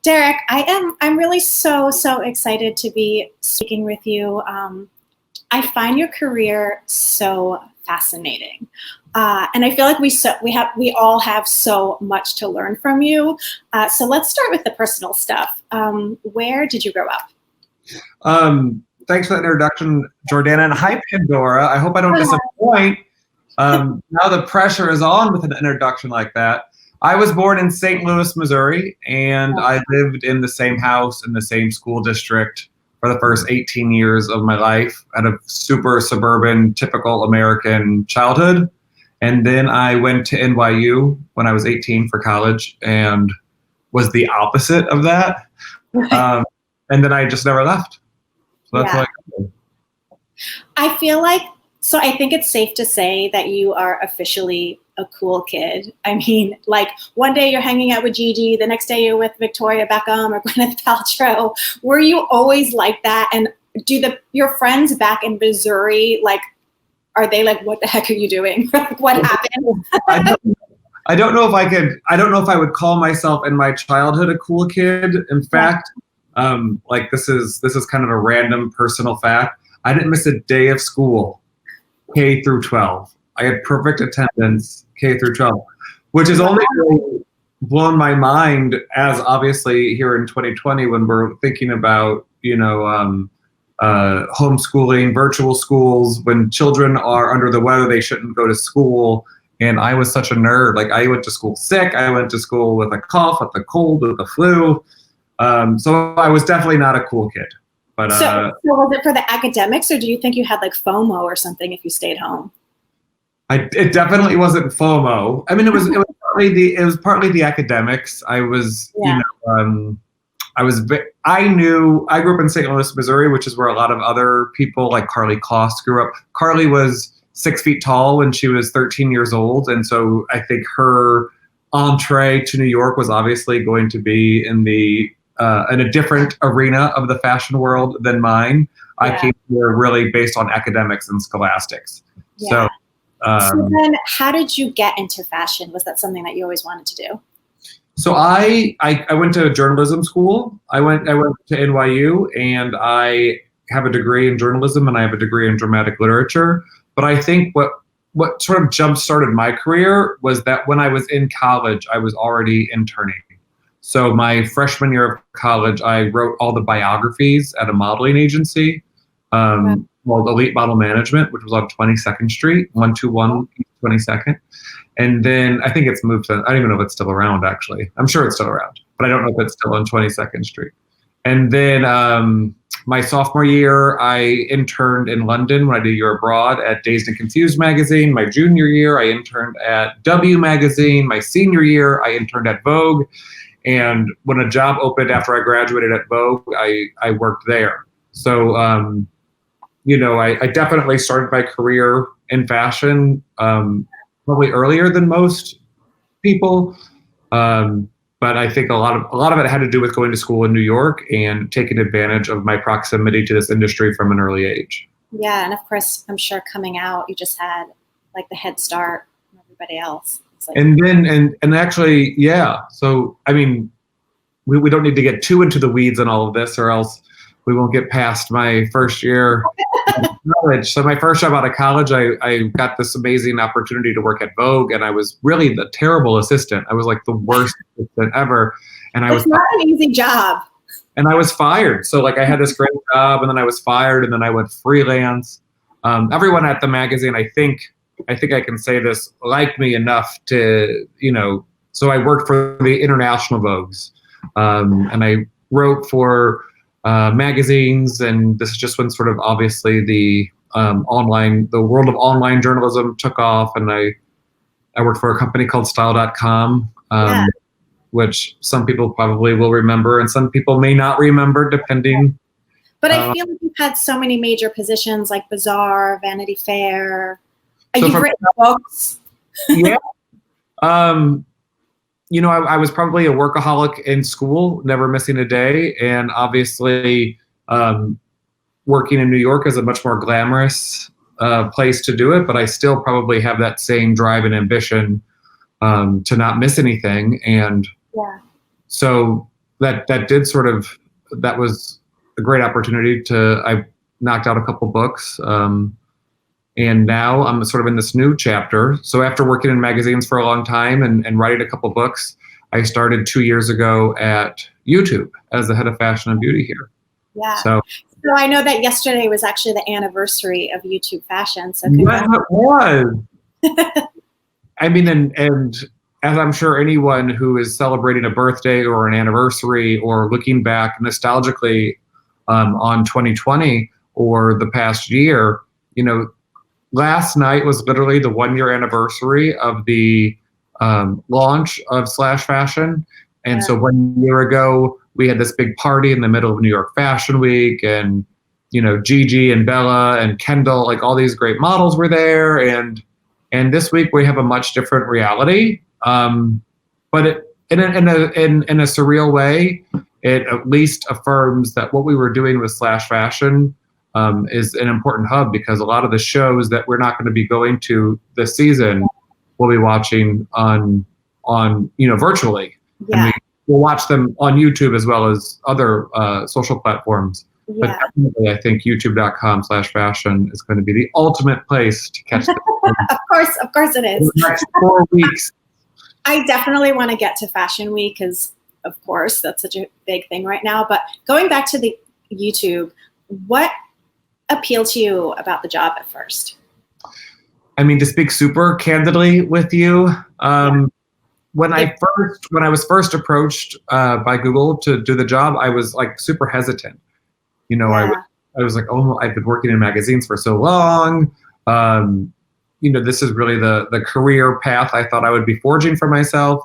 Derek, I'm really so excited to be speaking with you. I find your career so fascinating. And I feel like we all have so much to learn from you. So let's start with the personal stuff. Where did you grow up? Thanks for that introduction, Jordana, and hi, Pandora. I hope I don't disappoint. Now the pressure is on with an introduction like that. I was born in St. Louis, Missouri, and I lived in the same house in the same school district for the first 18 years of my life. I had a super suburban, typical American childhood. And then I went to NYU when I was 18 for college and was the opposite of that. And then I just never left. So that's what I did. I feel like, so I think it's safe to say that you are officially a cool kid. I mean, like one day you're hanging out with Gigi, the next day you're with Victoria Beckham or Gwyneth Paltrow. Were you always like that? And do your friends back in Missouri, like, are they like, what the heck are you doing? What happened? I don't know if I would call myself in my childhood a cool kid. In fact, like this is kind of a random personal fact. I didn't miss a day of school, K through 12. I had perfect attendance, K through 12, which has only really blown my mind as obviously here in 2020 when we're thinking about, homeschooling, virtual schools, when children are under the weather, they shouldn't go to school. And I was such a nerd. Like I went to school sick. I went to school with a cough, with a cold, with the flu. So I was definitely not a cool kid. But so was it for the academics, or do you think you had like FOMO or something if you stayed home? It definitely wasn't FOMO. I mean, it was partly the academics. I was, I grew up in St. Louis, Missouri, which is where a lot of other people like Carly Kloss grew up. Carly was 6 feet tall when she was 13 years old. And so I think her entree to New York was obviously going to be in a different arena of the fashion world than mine. I came here really based on academics and scholastics. Yeah. So then how did you get into fashion? Was that something that you always wanted to do? So I went to journalism school. I went to NYU, and I have a degree in journalism and I have a degree in dramatic literature. But I think what sort of jump-started my career was that when I was in college, I was already interning. So my freshman year of college, I wrote all the biographies at a modeling agency called Elite Model Management, which was on 22nd Street, 121 22nd. And then I think it's moved to, I don't even know if it's still around, actually. I'm sure it's still around, but I don't know if it's still on 22nd Street. And then my sophomore year, I interned in London when I did a year abroad at Dazed and Confused magazine. My junior year, I interned at W magazine. My senior year, I interned at Vogue. And when a job opened after I graduated at Vogue, I worked there. So, I definitely started my career in fashion probably earlier than most people. But I think a lot of it had to do with going to school in New York and taking advantage of my proximity to this industry from an early age. Yeah, and of course, I'm sure coming out, you just had like the head start from everybody else. Like, and actually, yeah. So I mean, we don't need to get too into the weeds on all of this, or else we won't get past my first year of college. So my first job out of college, I got this amazing opportunity to work at Vogue, and I was really the terrible assistant. I was like the worst assistant ever. And it's not an easy job. And I was fired. So like I had this great job, and then I was fired, and then I went freelance. Everyone at the magazine, I think I can say this, liked me enough to, so I worked for the international Vogues, and I wrote for magazines, and this is just when sort of obviously the world of online journalism took off, and I worked for a company called Style.com, which some people probably will remember and some people may not remember, depending. But I feel like you've had so many major positions like Bazaar, Vanity Fair. You've written books. Yeah. I was probably a workaholic in school, never missing a day. And obviously, working in New York is a much more glamorous place to do it. But I still probably have that same drive and ambition to not miss anything. And so that did sort of, that was a great opportunity I knocked out a couple books. And now I'm sort of in this new chapter. So after working in magazines for a long time and writing a couple books, I started 2 years ago at YouTube as the head of fashion and beauty here. Yeah. So I know that yesterday was actually the anniversary of YouTube Fashion. So yeah, it was. I mean, and as I'm sure anyone who is celebrating a birthday or an anniversary or looking back nostalgically on 2020 or the past year, you know, last night was literally the 1 year anniversary of the launch of Slash Fashion. And so 1 year ago, we had this big party in the middle of New York Fashion Week, and, you know, Gigi and Bella and Kendall, like all these great models were there. And this week we have a much different reality. But in a surreal way, it at least affirms that what we were doing with Slash Fashion is an important hub, because a lot of the shows that we're not going to be going to this season, we'll be watching on virtually. Yeah. And we'll watch them on YouTube as well as other social platforms. Yeah. But definitely, I think youtube.com/fashion is going to be the ultimate place to catch them. Of course it is. For the next 4 weeks. I definitely want to get to Fashion Week because, of course, that's such a big thing right now. But going back to the YouTube, what appealed to you about the job at first? I mean, to speak super candidly with you, when I was first approached by Google to do the job, I was like super hesitant. You know, I was like, oh, I've been working in magazines for so long. You know, this is really the career path I thought I would be forging for myself.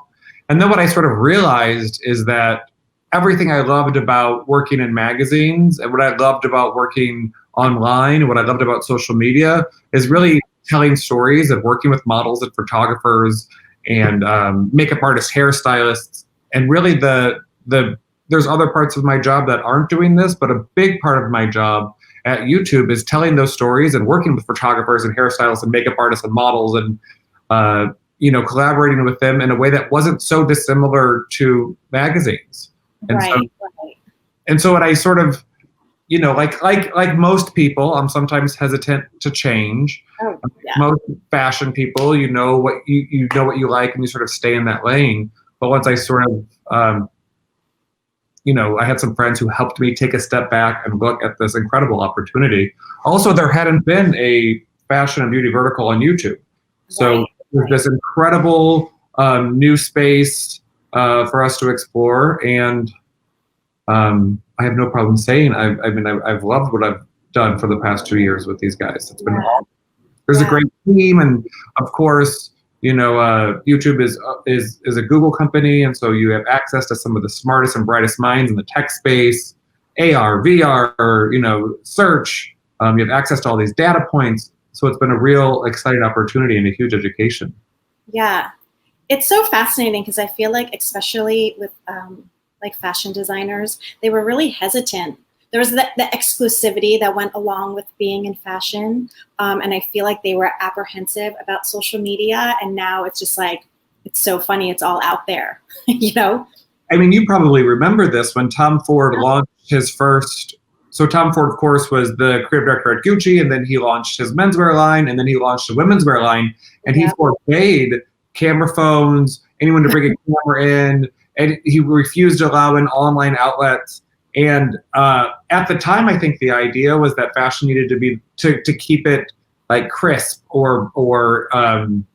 And then what I sort of realized is that everything I loved about working in magazines and what I loved about working online and what I loved about social media is really telling stories of working with models and photographers and makeup artists, hairstylists, and really there's other parts of my job that aren't doing this, but a big part of my job at YouTube is telling those stories and working with photographers and hairstylists and makeup artists and models and you know, collaborating with them in a way that wasn't so dissimilar to magazines. And so what I sort of, you know, like most people, I'm sometimes hesitant to change. Oh, yeah. Most fashion people, you know what you like, and you sort of stay in that lane. But once I sort of, you know, I had some friends who helped me take a step back and look at this incredible opportunity. Also, there hadn't been a fashion and beauty vertical on YouTube, so there's this incredible new space for us to explore, and I have no problem saying I've loved what I've done for the past 2 years with these guys. It's been awesome. There's a great team, and of course, you know, YouTube is a Google company, and so you have access to some of the smartest and brightest minds in the tech space, AR, VR, you know, search. You have access to all these data points, so it's been a real exciting opportunity and a huge education. Yeah, it's so fascinating because I feel like, especially with like fashion designers, they were really hesitant. There was the exclusivity that went along with being in fashion. And I feel like they were apprehensive about social media. And now it's just like, it's so funny. It's all out there, you know? I mean, you probably remember this when Tom Ford launched his first. So Tom Ford, of course, was the creative director at Gucci, and then he launched his menswear line, and then he launched a women's wear line. And he forbade camera phones, anyone to bring a camera in, and he refused to allow in online outlets. And at the time, I think the idea was that fashion needed to be to keep it like crisp or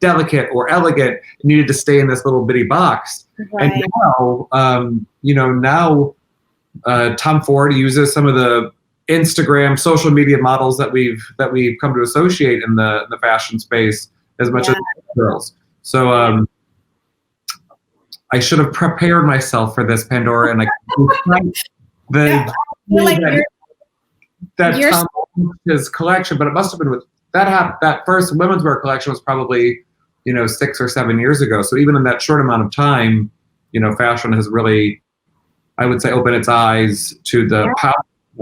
delicate or elegant. It needed to stay in this little bitty box. Right. And now, you know, now Tom Ford uses some of the Instagram social media models that we've come to associate in the fashion space as much as girls. So I should have prepared myself for this, Pandora, and Tom his collection, but it must have been with that first women's wear collection was probably, you know, 6 or 7 years ago. So even in that short amount of time, you know, fashion has really, I would say, opened its eyes to the power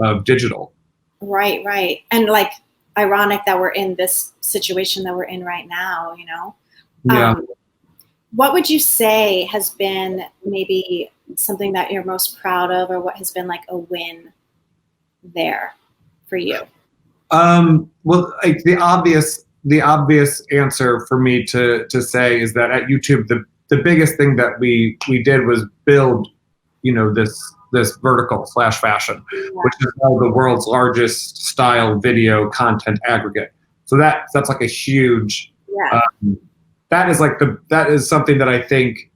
of digital. Right. And like ironic that we're in this situation that we're in right now, you know? Yeah. What would you say has been maybe something that you're most proud of, or what has been like a win there for you? Well, like the obvious answer for me to say is that at YouTube, the biggest thing that we did was build, this vertical /fashion, which is now the world's largest style video content aggregate. So that's like a huge. That is something that I think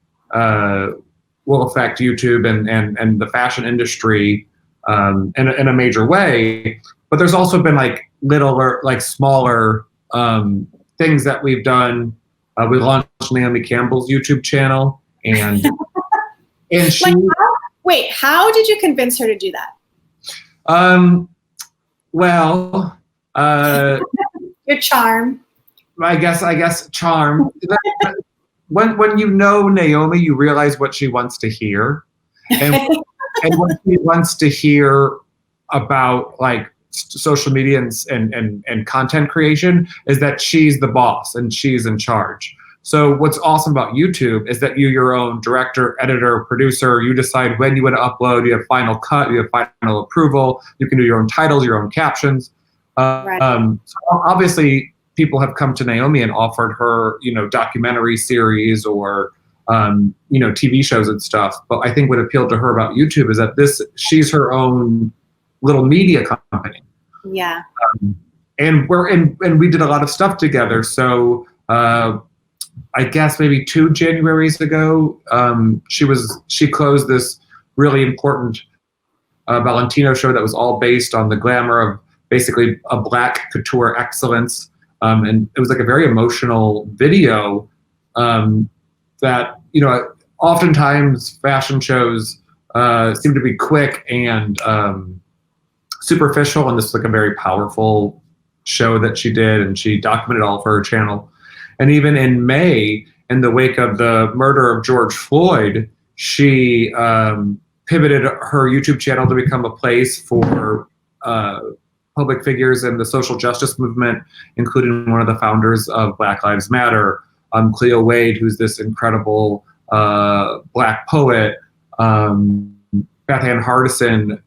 will affect YouTube and the fashion industry in a major way. But there's also been like little like smaller things that we've done. We launched Naomi Campbell's YouTube channel, and she. Wait, how did you convince her to do that? Well, your charm. I guess charm. When you know Naomi, you realize what she wants to hear, and what she wants to hear about like social media and content creation is that she's the boss and she's in charge. So what's awesome about YouTube is that you're your own director, editor, producer. You decide when you want to upload. You have final cut. You have final approval. You can do your own titles, your own captions. So obviously, people have come to Naomi and offered her, documentary series or, TV shows and stuff. But I think what appealed to her about YouTube is that she's her own little media company. Yeah. And we did a lot of stuff together. So I guess maybe 2 Januaries ago, she closed this really important Valentino show that was all based on the glamour of basically a Black couture excellence. And it was like a very emotional video that, oftentimes fashion shows seem to be quick and superficial, and this was like a very powerful show that she did, and she documented all of her channel. And even in May, in the wake of the murder of George Floyd, she pivoted her YouTube channel to become a place for public figures in the social justice movement, including one of the founders of Black Lives Matter, Cleo Wade, who's this incredible Black poet, Beth Ann Hardison,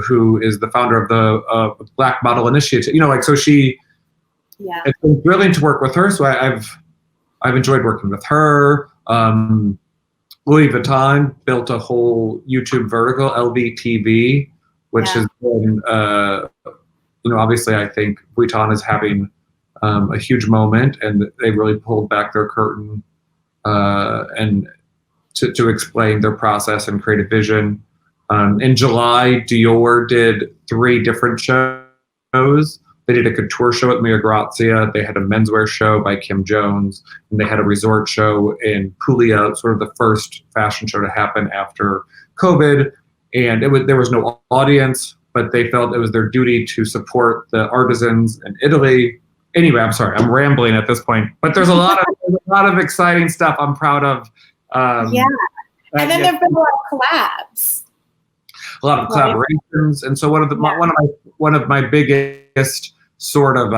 who is the founder of the Black Model Initiative. So she. Yeah. It's been brilliant to work with her. So I've enjoyed working with her. Louis Vuitton built a whole YouTube vertical, LVTV, which has been, obviously I think Vuitton is having a huge moment, and they really pulled back their curtain and to explain their process and creative vision. In July, Dior did 3 different shows. They did a couture show at Mia Grazia. They had a menswear show by Kim Jones, and they had a resort show in Puglia, sort of the first fashion show to happen after COVID. And there was no audience, but they felt it was their duty to support the artisans in Italy. Anyway, I'm sorry, I'm rambling at this point, but there's a lot of exciting stuff I'm proud of. And then there've been a lot of collabs. A lot of collaborations, and so one of my biggest sort of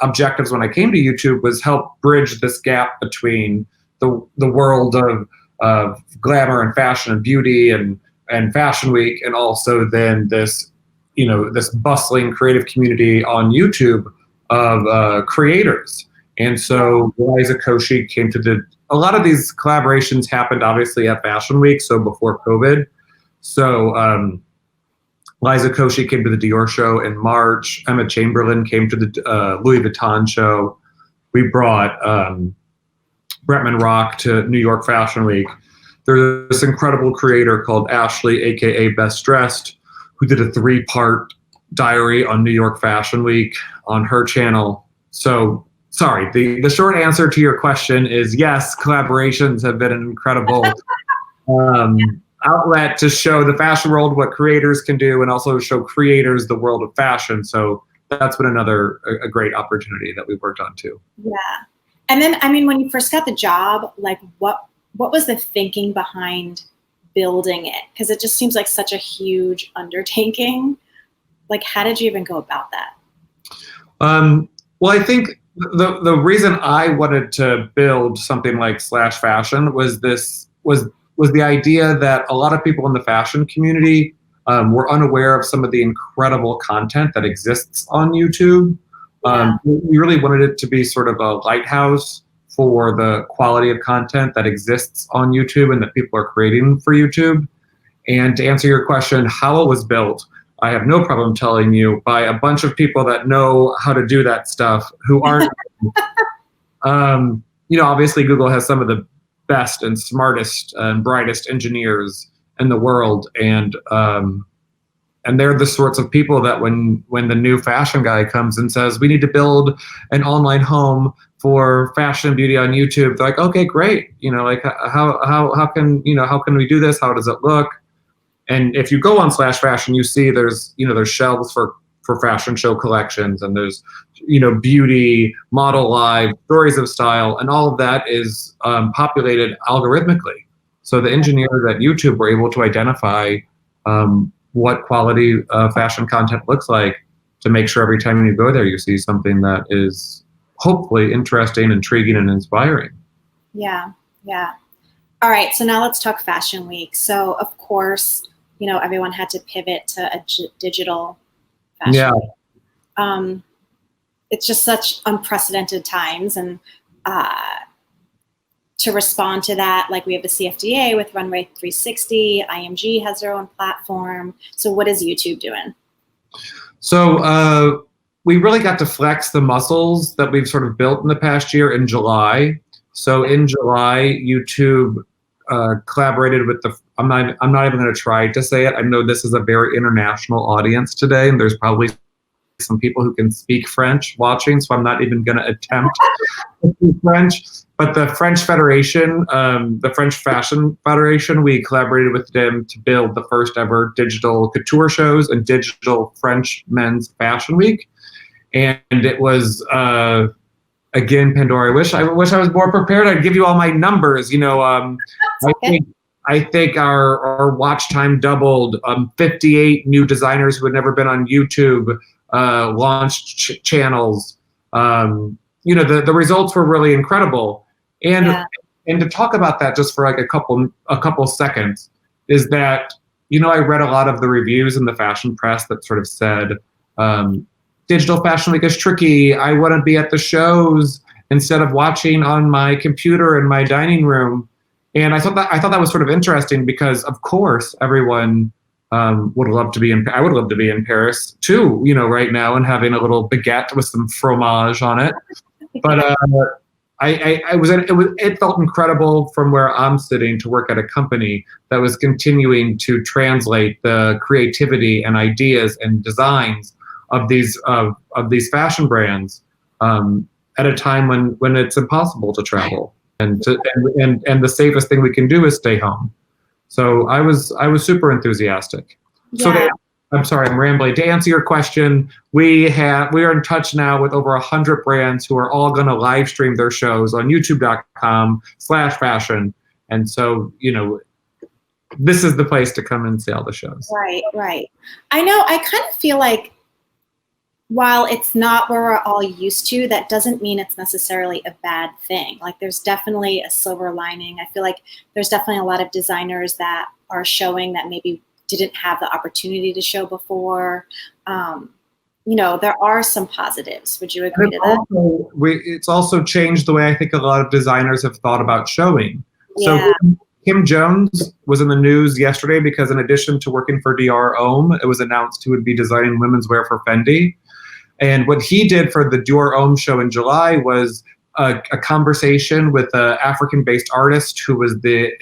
objectives when I came to YouTube was help bridge this gap between the world of glamour and fashion and beauty and Fashion Week, and also then this bustling creative community on YouTube of creators. And so Liza Koshy came to a lot of these collaborations happened obviously at Fashion Week, so before COVID. So Liza Koshy came to the Dior show in March. Emma Chamberlain came to the Louis Vuitton show. We brought Bretman Rock to New York Fashion Week. There's this incredible creator called Ashley, aka Best Dressed, who did a 3-part diary on New York Fashion Week on her channel. So, sorry, the short answer to your question is yes, collaborations have been an incredible outlet to show the fashion world what creators can do, and also show creators the world of fashion. So that's been a great opportunity that we've worked on too. Yeah. And then, when you first got the job, like what was the thinking behind building it? Because it just seems like such a huge undertaking. Like, how did you even go about that? Well, I think the reason I wanted to build something like /fashion was was the idea that a lot of people in the fashion community were unaware of some of the incredible content that exists on YouTube. We really wanted it to be sort of a lighthouse for the quality of content that exists on YouTube and that people are creating for YouTube. And to answer your question, how it was built, I have no problem telling you, by a bunch of people that know how to do that stuff who aren't, obviously Google has some of the best and smartest and brightest engineers in the world. And they're the sorts of people that when the new fashion guy comes and says, we need to build an online home for fashion and beauty on YouTube, they're like, okay, great. How can we do this? How does it look? And if you go on /fashion, you see there's shelves for fashion show collections, and there's, beauty, model live, stories of style, and all of that is populated algorithmically. So the engineers at YouTube were able to identify what quality fashion content looks like to make sure every time you go there, you see something that is hopefully interesting, intriguing, and inspiring. Yeah. All right, so now let's talk Fashion Week. So of course, everyone had to pivot to a digital fashion week. It's just such unprecedented times, and to respond to that, like we have the CFDA with Runway 360, IMG has their own platform. So what is YouTube doing? So we really got to flex the muscles that we've sort of built in the past year in July. So in July, YouTube collaborated with I'm not even going to try to say it. I know this is a very international audience today, and there's probably some people who can speak French watching, so I'm not even going to attempt to speak French. But the French Federation, the French Fashion Federation, we collaborated with them to build the first ever digital couture shows and digital French men's fashion week. And it was, again, Pandora, I wish I was more prepared. I'd give you all my numbers. I think our watch time doubled. 58 new designers who had never been on YouTube launched channels. The results were really incredible. And to talk about that just for like a couple seconds is that, I read a lot of the reviews in the fashion press that sort of said, digital fashion week is tricky. I want to be at the shows instead of watching on my computer in my dining room. And I thought that was sort of interesting because, of course, everyone would love to be I would love to be in Paris too, right now, and having a little baguette with some fromage on it. But it felt incredible from where I'm sitting to work at a company that was continuing to translate the creativity and ideas and designs of these fashion brands at a time when it's impossible to travel, and the safest thing we can do is stay home. So I was super enthusiastic. Yeah. So I'm sorry, I'm rambling. To answer your question, we are in touch now with over 100 brands who are all going to live stream their shows on youtube.com/fashion. And so, this is the place to come and see all the shows. Right. I know, I kind of feel like while it's not where we're all used to, that doesn't mean it's necessarily a bad thing. Like there's definitely a silver lining. I feel like there's definitely a lot of designers that are showing that maybe didn't have the opportunity to show before. There are some positives. Would you agree to that? It's also changed the way I think a lot of designers have thought about showing. Yeah. So Kim Jones was in the news yesterday because in addition to working for Dior Homme, it was announced he would be designing women's wear for Fendi. And what he did for the Dior Homme show in July was a conversation with an African-based artist who was the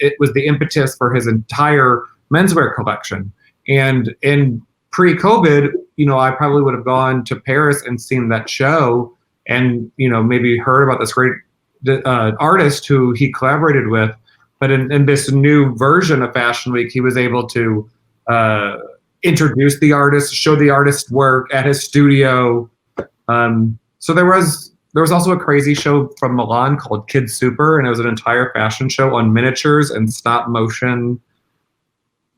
impetus for his entire menswear collection. And in pre-COVID, I probably would have gone to Paris and seen that show and, maybe heard about this great artist who he collaborated with. But in this new version of Fashion Week, he was able to introduce the artist, show the artist's work at his studio. So there was also a crazy show from Milan called Kids Super, and it was an entire fashion show on miniatures and stop motion.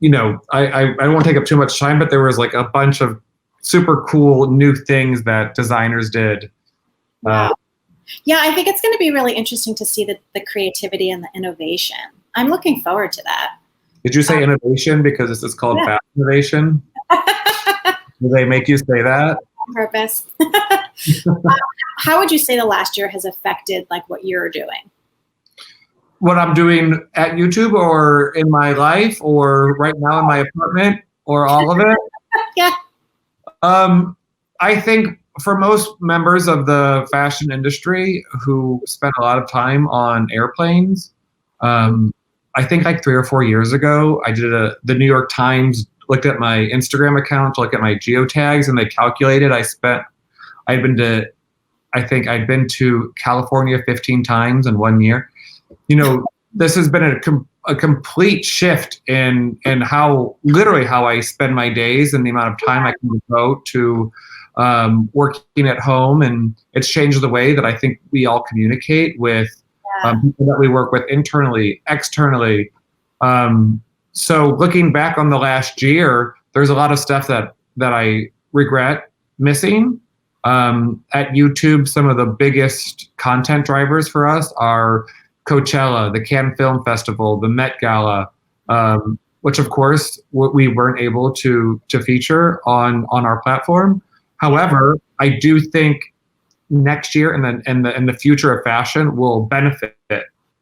I won't take up too much time, but there was like a bunch of super cool new things that designers did. Wow. Yeah, I think it's going to be really interesting to see the creativity and the innovation. I'm looking forward to that. Did you say innovation because this is called Fashinnovation? Do they make you say that? On purpose. How would you say the last year has affected like what you're doing? What I'm doing at YouTube or in my life or right now in my apartment or all of it? Yeah. I think for most members of the fashion industry who spend a lot of time on airplanes, I think like 3 or 4 years ago, I did the New York Times looked at my Instagram account to look at my geotags, and they calculated I'd been to California 15 times in 1 year. You know, this has been a complete shift in how I spend my days and the amount of time I can devote to working at home, and it's changed the way that I think we all communicate with people that we work with internally, externally. So looking back on the last year, there's a lot of stuff that I regret missing. At YouTube, some of the biggest content drivers for us are Coachella, the Cannes Film Festival, the Met Gala, which of course we weren't able to feature on our platform. However, I do think next year and the future of fashion will benefit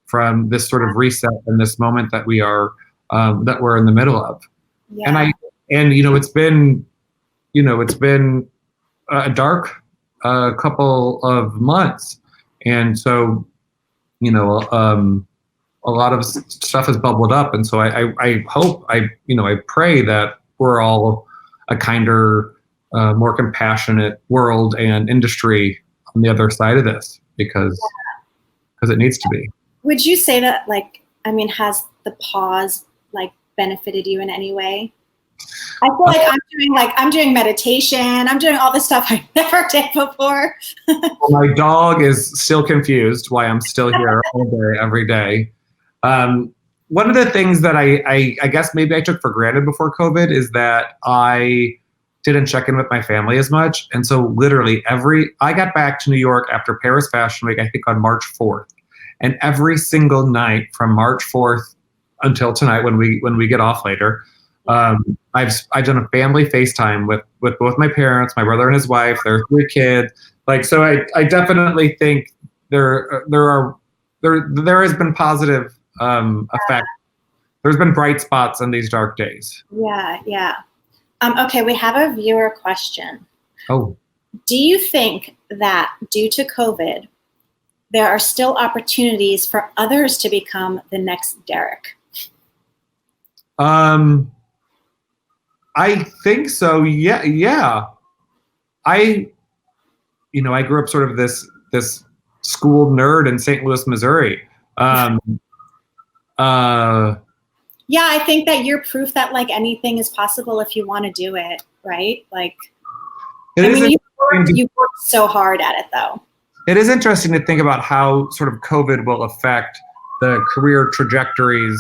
from this sort of reset and this moment that we're in the middle of. Yeah. And it's been a dark couple of months, and so a lot of stuff has bubbled up, and so I hope I pray that we're all a kinder, more compassionate world and industry on the other side of this, because it needs to be. Would you say that, has the pause benefited you in any way? I feel like I'm doing meditation. I'm doing all the stuff I never did before. Well, my dog is still confused why I'm still here all day, every day. One of the things that I guess maybe I took for granted before COVID is that I didn't check in with my family as much. And so literally I got back to New York after Paris Fashion Week, I think on March 4th. And every single night from March 4th until tonight when we get off later, I've done a family FaceTime with both my parents, my brother and his wife, their 3 kids. So I definitely think there has been positive effect. There's been bright spots in these dark days. Yeah. Okay, we have a viewer question. Oh. Do you think that due to COVID, there are still opportunities for others to become the next Derek? I think so. Yeah. I grew up sort of this school nerd in St. Louis, Missouri. Yeah, I think that you're proof that anything is possible if you want to do it, right? You worked so hard at it, though. It is interesting to think about how sort of COVID will affect the career trajectories.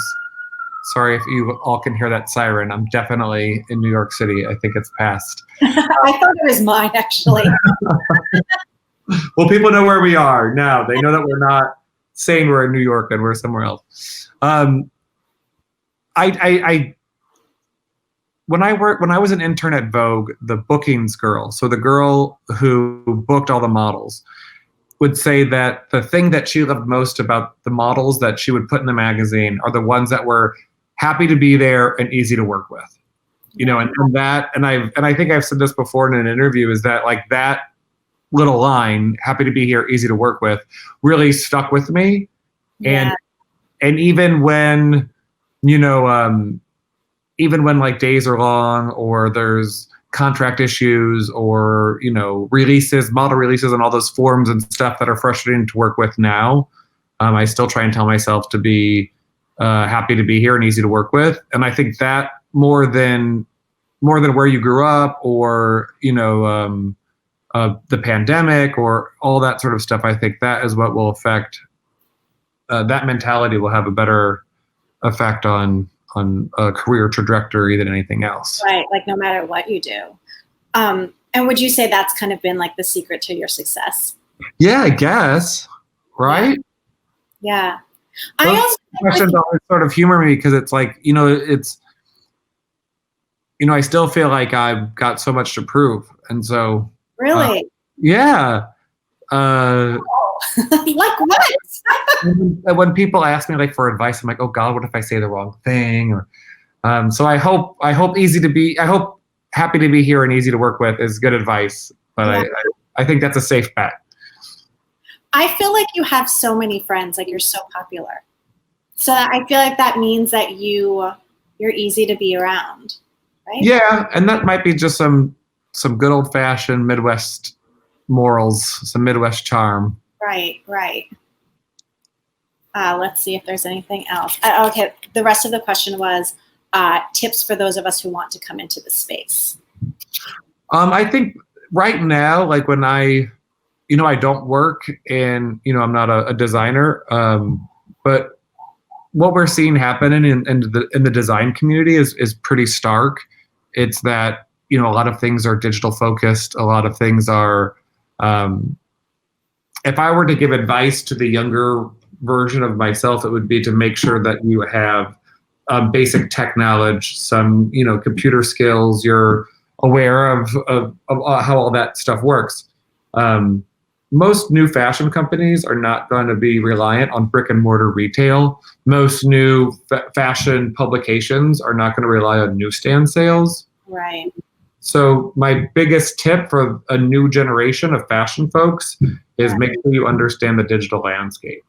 Sorry if you all can hear that siren. I'm definitely in New York City. I think it's past. I thought it was mine, actually. Well, people know where we are now. They know that we're not saying we're in New York and we're somewhere else. When I was an intern at Vogue, the bookings girl, so the girl who booked all the models, would say that the thing that she loved most about the models that she would put in the magazine are the ones that were happy to be there and easy to work with. And I think I've said this before in an interview, is that that little line, happy to be here, easy to work with, really stuck with me. Yeah. And even when days are long or there's contract issues or model releases and all those forms and stuff that are frustrating to work with now, I still try and tell myself to be happy to be here and easy to work with. And I think that more than where you grew up or the pandemic or all that sort of stuff, I think that is what will affect that mentality will have a better effect on a career trajectory than anything else. Right, no matter what you do. And would you say that's kind of been the secret to your success? Yeah, I guess. Right? Yeah. I Those also questions always sort of humor me because it's like, I still feel like I've got so much to prove. And so, really. yeah. Like what? When people ask me like for advice, I'm like, oh God, what if I say the wrong thing? Or, so I hope happy to be here and easy to work with is good advice. But Yeah. I think that's a safe bet. I feel like you have so many friends, like you're so popular. So I feel like that means that you're easy to be around, right? Yeah, and that might be just some good old fashioned Midwest morals, some Midwest charm. Right. Let's see if there's anything else. Okay, the rest of the question was tips for those of us who want to come into the space. I think right now, like when I don't work and, I'm not a designer, but what we're seeing happen in the design community is pretty stark. It's that, a lot of things are digital focused. A lot of things are, if I were to give advice to the younger version of myself, it would be to make sure that you have basic tech knowledge, some, computer skills. You're aware of how all that stuff works. Most new fashion companies are not going to be reliant on brick and mortar retail. Most new fashion publications are not going to rely on newsstand sales. Right. So my biggest tip for a new generation of fashion folks is make sure you understand the digital landscape.